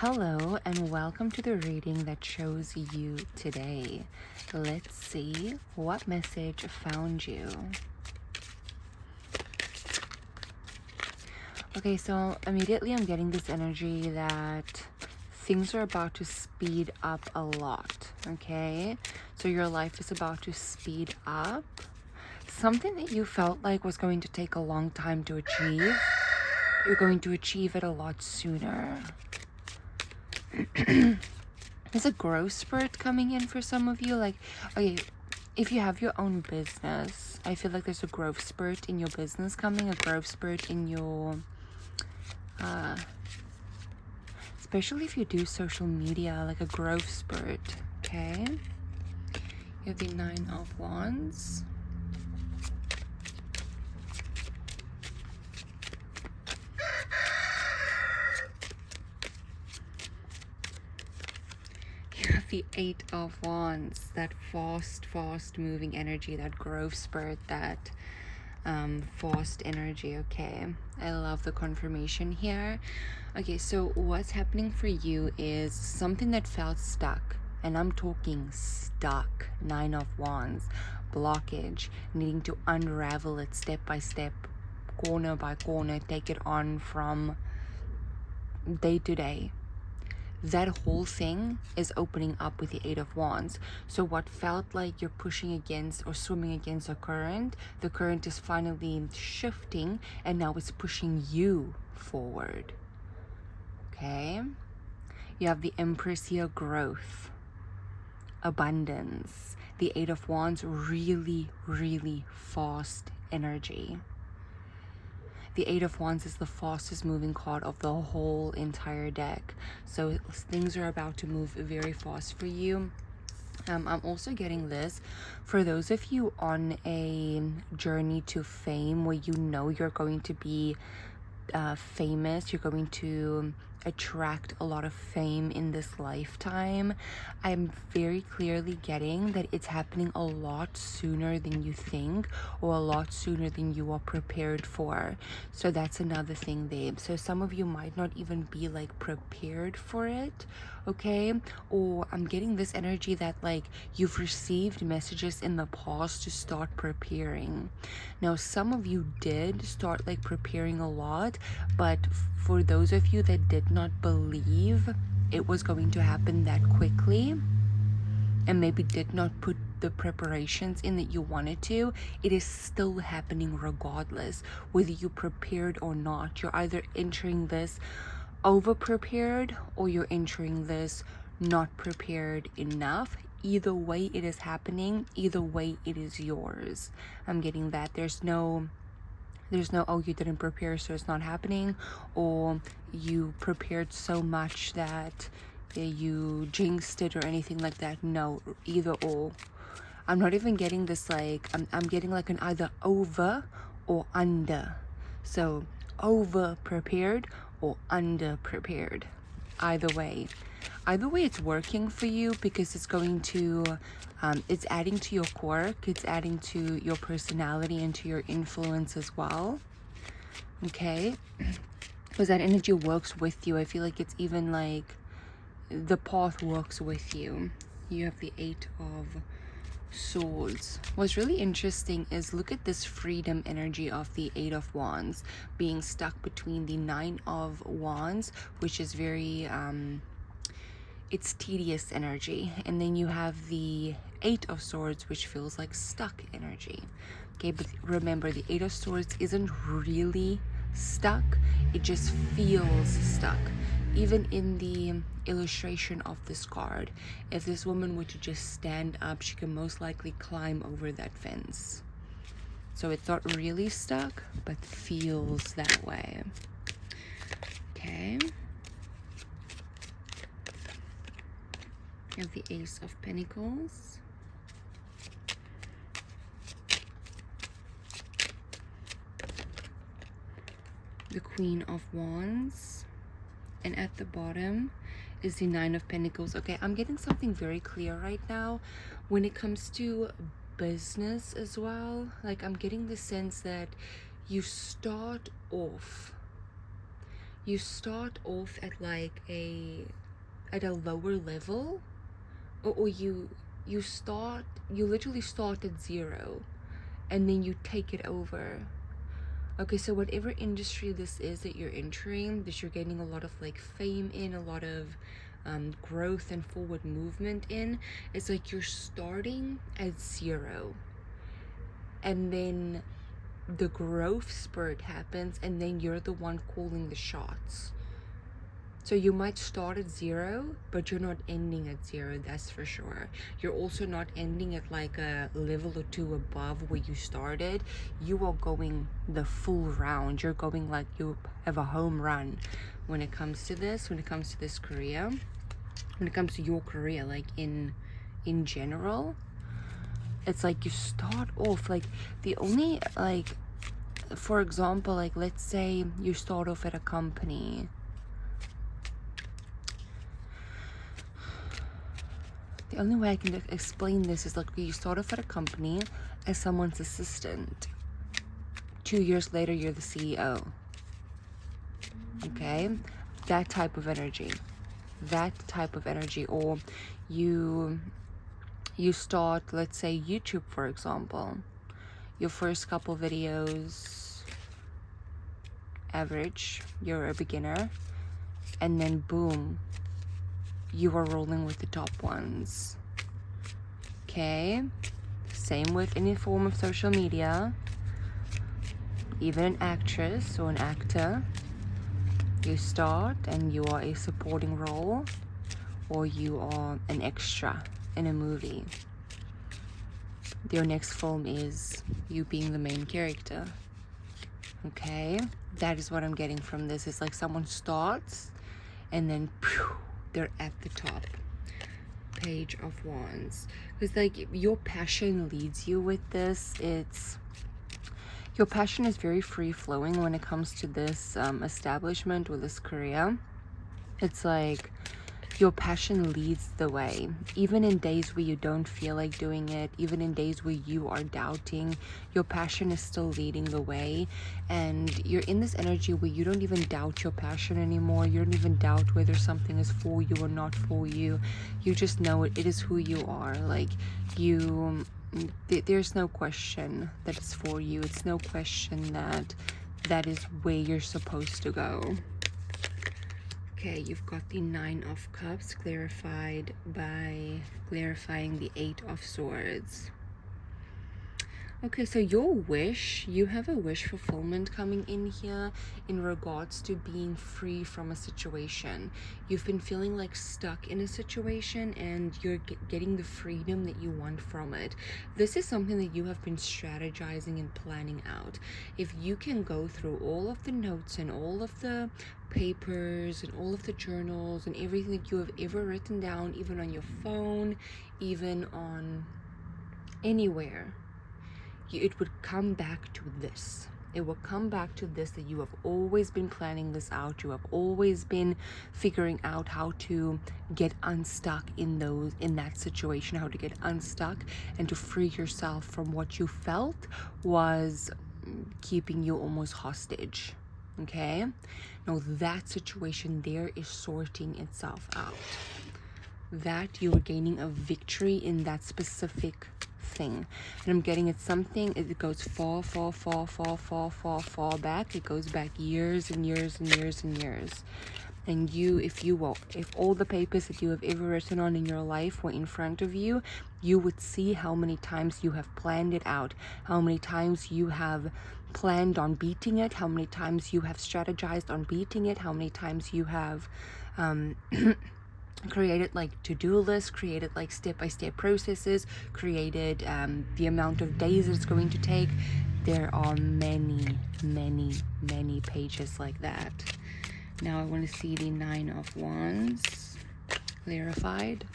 Hello and welcome to the reading that shows you today. Let's see what message found you. Okay, so immediately I'm getting this energy that things are about to speed up a lot, okay? So your life is about to speed up. Something that you felt like was going to take a long time to achieve, you're going to achieve it a lot sooner. There's a growth spurt coming in for some of you. Like, okay, if you have your own business, I feel like there's a growth spurt in your business coming, a growth spurt in your, especially if you do social media, like a growth spurt, okay? You have the Nine of Wands. You have the Eight of Wands, that fast moving energy, that growth spurt, that fast energy. Okay, I love the confirmation here. Okay, so what's happening for you is something that felt stuck, and I'm talking stuck. Nine of Wands, blockage, needing to unravel it step by step, corner by corner, take it on from day to day. That whole thing is opening up with the Eight of Wands. So what felt like you're pushing against or swimming against a current, the current is finally shifting and now it's pushing you forward. Okay? You have the Empress here, growth, abundance. The Eight of Wands, really fast energy. The Eight of Wands is the fastest moving card of the whole entire deck. So things are about to move very fast for you. I'm also getting this for those of you on a journey to fame where you know you're going to be famous, you're going to attract a lot of fame in this lifetime. I'm very clearly getting that it's happening a lot sooner than you think, or a lot sooner than you are prepared for. So that's another thing, babe. So some of you might not even be like prepared for it, okay? Or I'm getting this energy that like you've received messages in the past to start preparing. Now some of you did start like preparing a lot, but for those of you that did not believe it was going to happen that quickly and maybe did not put the preparations in that you wanted to, it is still happening regardless whether you prepared or not. You're either entering this over prepared or you're entering this not prepared enough. Either way it is happening, either way it is yours. I'm getting that there's no oh, you didn't prepare so it's not happening, or you prepared so much that you jinxed it or anything like that. No, either or. I'm not even getting this like I'm getting like an either over or under. So over prepared or under prepared. Either way it's working for you because it's going to it's adding to your quirk, it's adding to your personality and to your influence as well. Okay, because that energy works with you. I feel like it's even like the path works with you. You have the Eight of Swords. What's really interesting is look at this freedom energy of the Eight of Wands being stuck between the Nine of Wands, which is very it's tedious energy, and then you have the Eight of Swords, which feels like stuck energy. Okay, but remember, the Eight of Swords isn't really stuck, it just feels stuck. Even in the illustration of this card, if this woman were to just stand up, she can most likely climb over that fence. So it's not really stuck, but feels that way. Okay. You have the Ace of Pentacles. The Queen of Wands. And at the bottom is the Nine of Pentacles. Okay, I'm getting something very clear right now when it comes to business as well. Like I'm getting the sense that you start off you start off at like at a lower level, or you literally start at zero and then you take it over. Okay, so whatever industry this is that you're entering, that you're getting a lot of like fame in, a lot of growth and forward movement in, it's like you're starting at zero, and then the growth spurt happens, and then you're the one calling the shots. So you might start at zero, but you're not ending at zero, that's for sure. You're also not ending at like a level or two above where you started. You are going the full round. You're going like you have a home run when it comes to this career, when it comes to your career, like in general. It's like you start off like the only, like, for example, like let's say you start off at a company. The only way I can explain this is like you start off at a company as someone's assistant. 2 years later, you're the CEO. Okay? That type of energy. Or you start, let's say YouTube, for example. Your first couple videos, average, you're a beginner. And then boom, you are rolling with the top ones. Okay? Same with any form of social media. Even an actress or an actor, you start and you are a supporting role, or you are an extra in a movie. Your next film is you being the main character. Okay? That is what I'm getting from this. It's like someone starts and then they're at the top. Page of Wands. Because like your passion leads you with this. Your passion is very free flowing when it comes to this establishment or this career. It's like your passion leads the way, even in days where you don't feel like doing it, even in days where you are doubting, your passion is still leading the way. And you're in this energy where you don't even doubt your passion anymore. You don't even doubt whether something is for you or not for you. You just know it is who you are. Like there's no question that it's for you. It's no question that is where you're supposed to go. Okay, you've got the 9 of Cups clarified by clarifying the 8 of Swords. Okay, so your wish, you have a wish fulfillment coming in here in regards to being free from a situation. You've been feeling like stuck in a situation and you're getting the freedom that you want from it. This is something that you have been strategizing and planning out. If you can go through all of the notes and all of the papers and all of the journals and everything that you have ever written down, even on your phone, even on anywhere, it would come back to this. It will come back to this, that you have always been planning this out. You have always been figuring out how to get unstuck in that situation, how to get unstuck and to free yourself from what you felt was keeping you almost hostage. Okay? Now that situation there is sorting itself out. That you are gaining a victory in that specific thing. And I'm getting it goes far back. It goes back years and years and years and years. And if all the papers that you have ever written on in your life were in front of you, you would see how many times you have planned it out, how many times you have planned on beating it, how many times you have strategized on beating it, how many times you have created like to-do lists, created like step-by-step processes, created the amount of days it's going to take. There are many pages like that. Now I want to see the 9 of Wands clarified.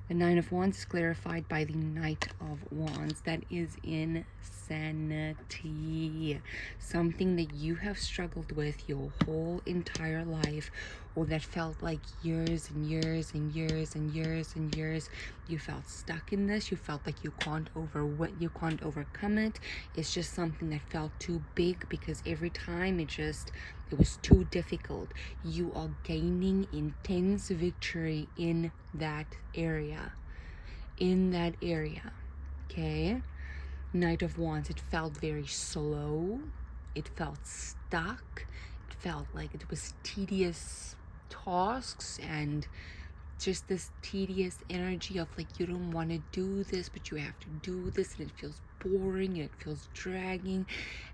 The 9 of Wands is clarified by the Knight of Wands. That is insane. insanity. Something that you have struggled with your whole entire life, or that felt like years and years and years and years and years. You felt stuck in this. You felt like you can't overcome it. It's just something that felt too big, because every time it was too difficult. You are gaining intense victory in that area. Okay? Knight of Wands, it felt very slow. It felt stuck. It felt like it was tedious tasks and just this tedious energy of like, you don't want to do this, but you have to do this, and it feels boring, and it feels dragging,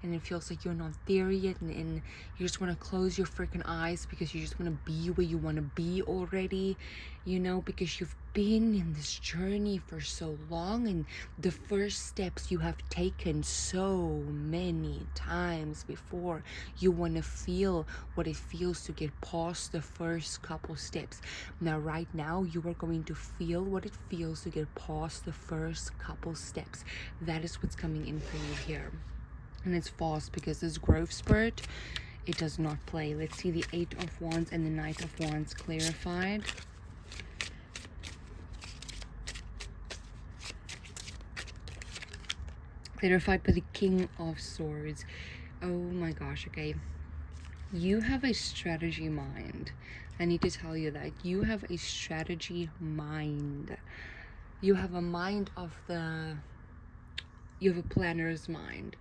and it feels like you're not there yet, and you just want to close your freaking eyes because you just want to be where you want to be already, because you've been in this journey for so long, and the first steps you have taken so many times before. You want to feel what it feels to get past the first couple steps. Now, right now, you are going to feel what it feels to get past the first couple steps. That is what's coming in for you here. And it's fast, because this growth spurt, it does not play. Let's see the 8 of Wands and the Knight of Wands clarified. Clarified by the King of Swords. Oh my gosh, okay. You have a strategy mind. I need to tell you that. You have a strategy mind. You have a mind you have a planner's mind.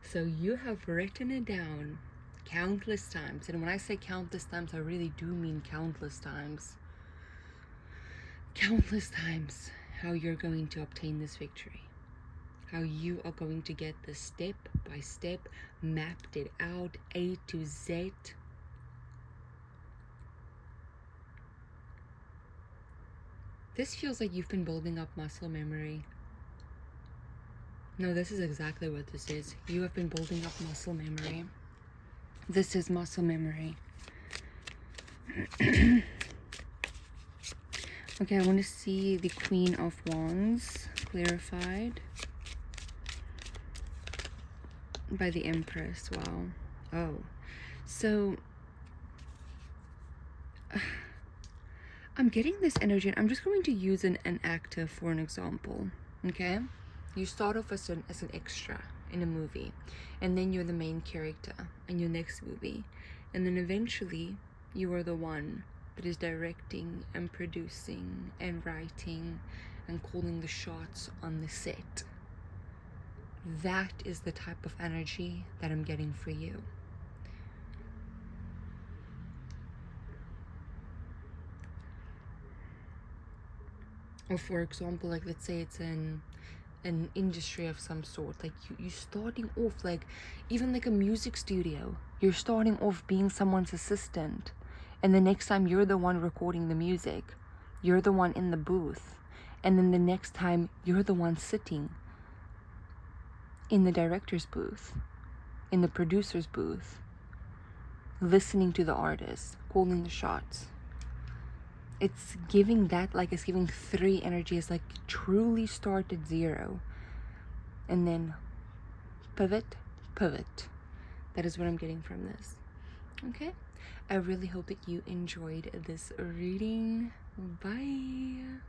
So you have written it down countless times. And when I say countless times, I really do mean countless times. Countless times how you're going to obtain this victory. How you are going to get this step by step, mapped it out, A to Z. This feels like you've been building up muscle memory. No, this is exactly what this is. You have been building up muscle memory. This is muscle memory. Okay, I want to see the Queen of Wands clarified by the Empress. Wow. Oh, so I'm getting this energy, and I'm just going to use an actor for an example. Okay, you start off as an extra in a movie, and then you're the main character in your next movie, and then eventually you are the one that is directing and producing and writing and calling the shots on the set. That is the type of energy that I'm getting for you. Or for example, like, let's say it's an industry of some sort. Like, you starting off, like, even like a music studio. You're starting off being someone's assistant. And the next time you're the one recording the music. You're the one in the booth. And then the next time you're the one sitting in the director's booth, in the producer's booth, listening to the artist, calling the shots. It's giving that, like, it's giving 3 energies, like truly start at 0 and then pivot. That is what I'm getting from this. Okay, I really hope that you enjoyed this reading. Bye.